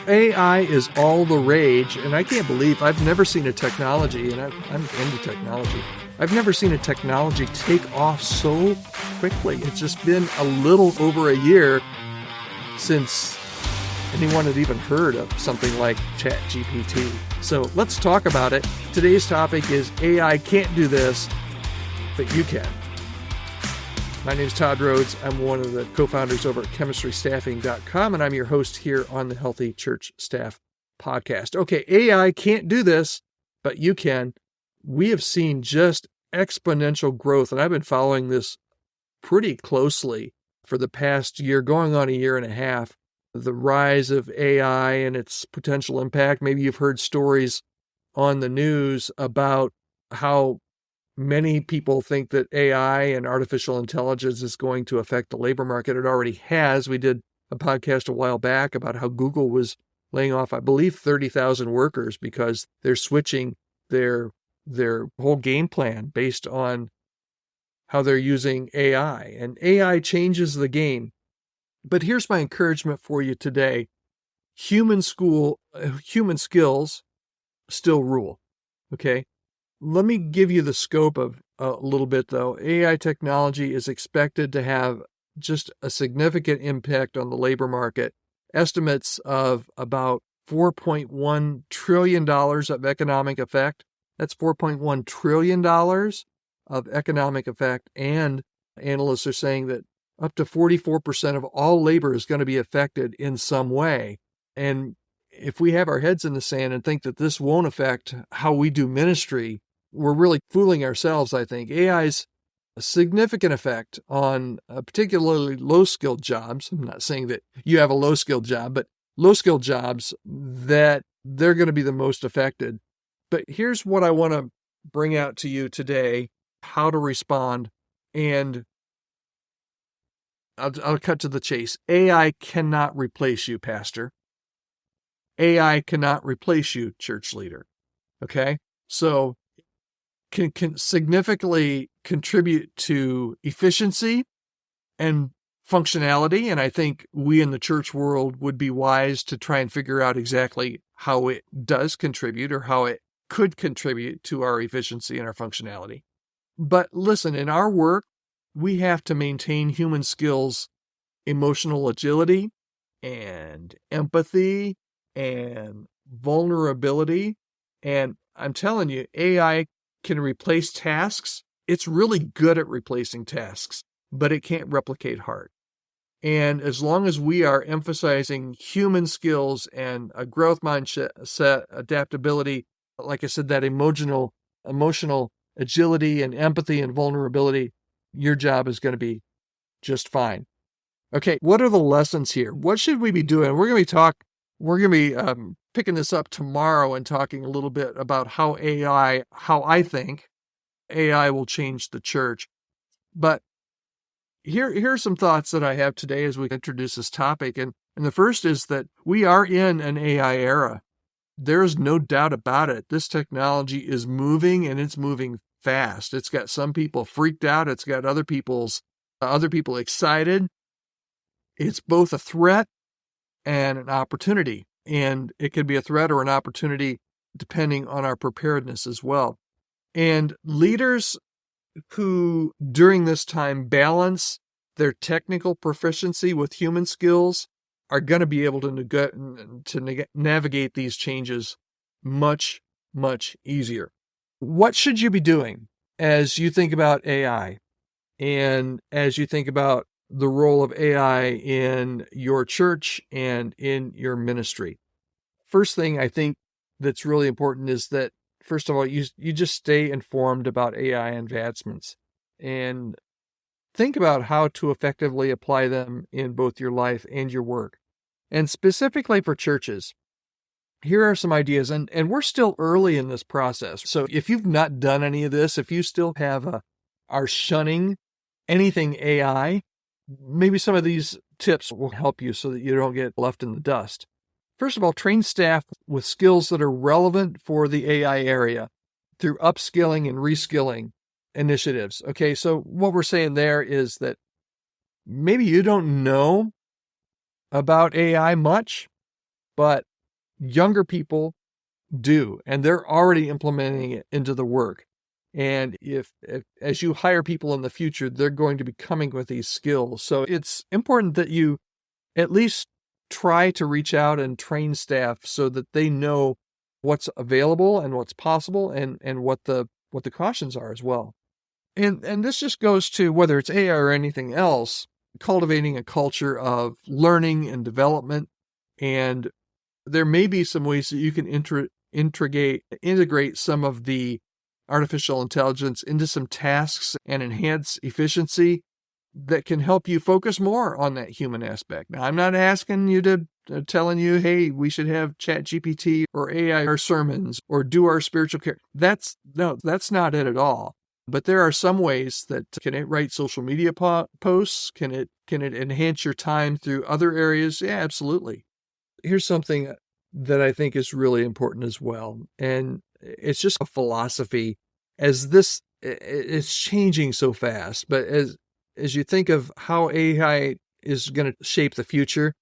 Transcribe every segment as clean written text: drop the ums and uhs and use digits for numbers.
AI is all the rage, and I can't believe I've never seen a technology, and I'm into technology. I've never seen a technology take off so quickly. It's just been a little over a year since anyone had even heard of something like ChatGPT. So let's talk about it. Today's topic is AI can't do this, but you can. My name is Todd Rhoades. I'm one of the co-founders over at chemistrystaffing.com, and I'm your host here on the Healthy Church Staff podcast. Okay, AI can't do this, but you can. We have seen just exponential growth, and I've been following this pretty closely for the past year, going on a year and a half. The rise of AI and its potential impact. Maybe you've heard stories on the news about how many people think that AI and artificial intelligence is going to affect the labor market. It already has. We did a podcast a while back about how Google was laying off, I believe, 30,000 workers because they're switching their whole game plan based on how they're using AI. And AI changes the game. But here's my encouragement for you today. Human skills still rule, okay? Let me give you the scope of a little bit, though. AI technology is expected to have just a significant impact on the labor market. Estimates of about $4.1 trillion of economic effect. That's $4.1 trillion of economic effect. And analysts are saying that up to 44% of all labor is going to be affected in some way. And if we have our heads in the sand and think that this won't affect how we do ministry, we're really fooling ourselves, I think. AI's a significant effect on particularly low-skilled jobs. I'm not saying that you have a low-skilled job, but low-skilled jobs that they're going to be the most affected. But here's what I want to bring out to you today, how to respond. And I'll cut to the chase. AI cannot replace you, pastor. AI cannot replace you, church leader. Okay? So can significantly contribute to efficiency and functionality. And I think we in the church world would be wise to try and figure out exactly how it does contribute or how it could contribute to our efficiency and our functionality. But listen, in our work, we have to maintain human skills, emotional agility and empathy and vulnerability. And I'm telling you, AI can replace tasks. It's really good at replacing tasks, but it can't replicate heart. And as long as we are emphasizing human skills and a growth mindset, adaptability, like I said, that emotional agility and empathy and vulnerability, your job is going to be just fine. Okay, what are the lessons here? What should we be doing? We're going to be picking this up tomorrow and talking a little bit about how I think AI will change the church. But here are some thoughts that I have today as we introduce this topic. And the first is that we are in an AI era. There's no doubt about it. This technology is moving, and it's moving fast. It's got some people freaked out. It's got other people excited. It's both a threat and an opportunity. And it could be a threat or an opportunity depending on our preparedness as well. And leaders who during this time balance their technical proficiency with human skills are going to be able to navigate these changes much, much easier. What should you be doing as you think about AI and as you think about the role of AI in your church and in your ministry? First thing I think that's really important is that, first of all, you just stay informed about AI advancements and think about how to effectively apply them in both your life and your work. And specifically for churches, here are some ideas, and we're still early in this process. So if you've not done any of this, if you still are shunning anything AI, maybe some of these tips will help you so that you don't get left in the dust. First of all, train staff with skills that are relevant for the AI area through upskilling and reskilling initiatives. Okay, so what we're saying there is that maybe you don't know about AI much, but younger people do, and they're already implementing it into the work. And if as you hire people in the future, they're going to be coming with these skills. So it's important that you at least try to reach out and train staff so that they know what's available and what's possible and what the cautions are as well. And this just goes to whether it's AI or anything else, cultivating a culture of learning and development. And there may be some ways that you can integrate some of the artificial intelligence into some tasks and enhance efficiency that can help you focus more on that human aspect. Now, I'm not asking you to telling you, hey, we should have ChatGPT or AI our sermons or do our spiritual care. That's not it at all. But there are some ways that can it write social media posts? Can it enhance your time through other areas? Yeah, absolutely. Here's something that I think is really important as well. And it's just a philosophy as this it's changing so fast. But as you think of how AI is going to shape the future,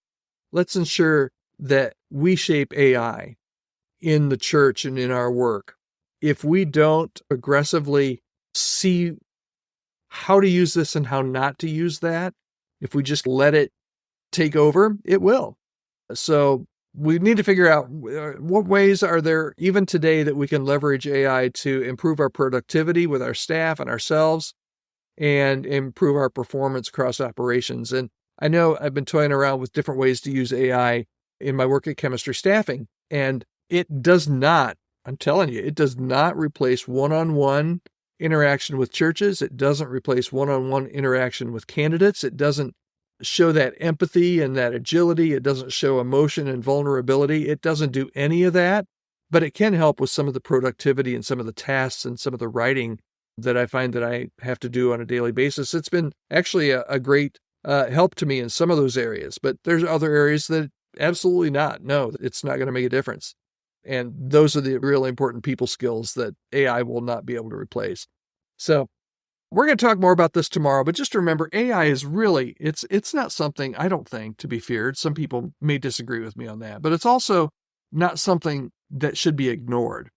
let's ensure that we shape AI in the church and in our work. If we don't aggressively see how to use this and how not to use that, if we just let it take over, it will. So we need to figure out what ways are there even today that we can leverage AI to improve our productivity with our staff and ourselves and improve our performance across operations. And I know I've been toying around with different ways to use AI in my work at chemistry staffing, and it does not, I'm telling you, it does not replace one-on-one interaction with churches. It doesn't replace one-on-one interaction with candidates. It doesn't show that empathy and that agility. It doesn't show emotion and vulnerability. It doesn't do any of that, but it can help with some of the productivity and some of the tasks and some of the writing that I find that I have to do on a daily basis. It's been actually a great help to me in some of those areas, but there's other areas that absolutely not. No, it's not going to make a difference. And those are the really important people skills that AI will not be able to replace. So we're going to talk more about this tomorrow, but just remember, AI is really, it's not something, I don't think, to be feared. Some people may disagree with me on that, but it's also not something that should be ignored.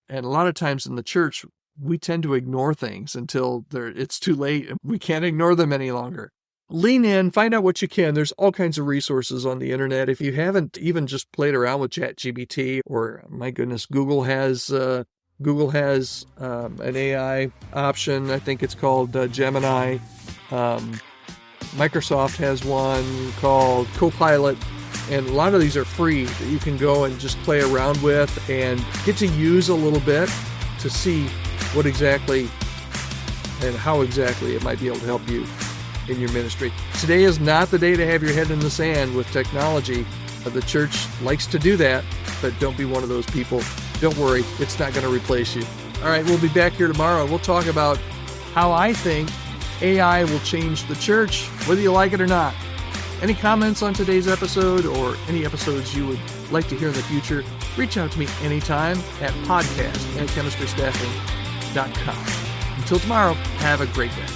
And a lot of times in the church, we tend to ignore things until it's too late and we can't ignore them any longer. Lean in, find out what you can. There's all kinds of resources on the internet. If you haven't even just played around with ChatGPT, or my goodness, Google has an AI option. I think it's called Gemini. Microsoft has one called Copilot. And a lot of these are free that you can go and just play around with and get to use a little bit to see what exactly and how exactly it might be able to help you in your ministry. Today is not the day to have your head in the sand with technology. The church likes to do that, but don't be one of those people. Don't worry, it's not going to replace you. All right, we'll be back here tomorrow. We'll talk about how I think AI will change the church, whether you like it or not. Any comments on today's episode or any episodes you would like to hear in the future, reach out to me anytime at podcast@chemistrystaffing.com. Until tomorrow, have a great day.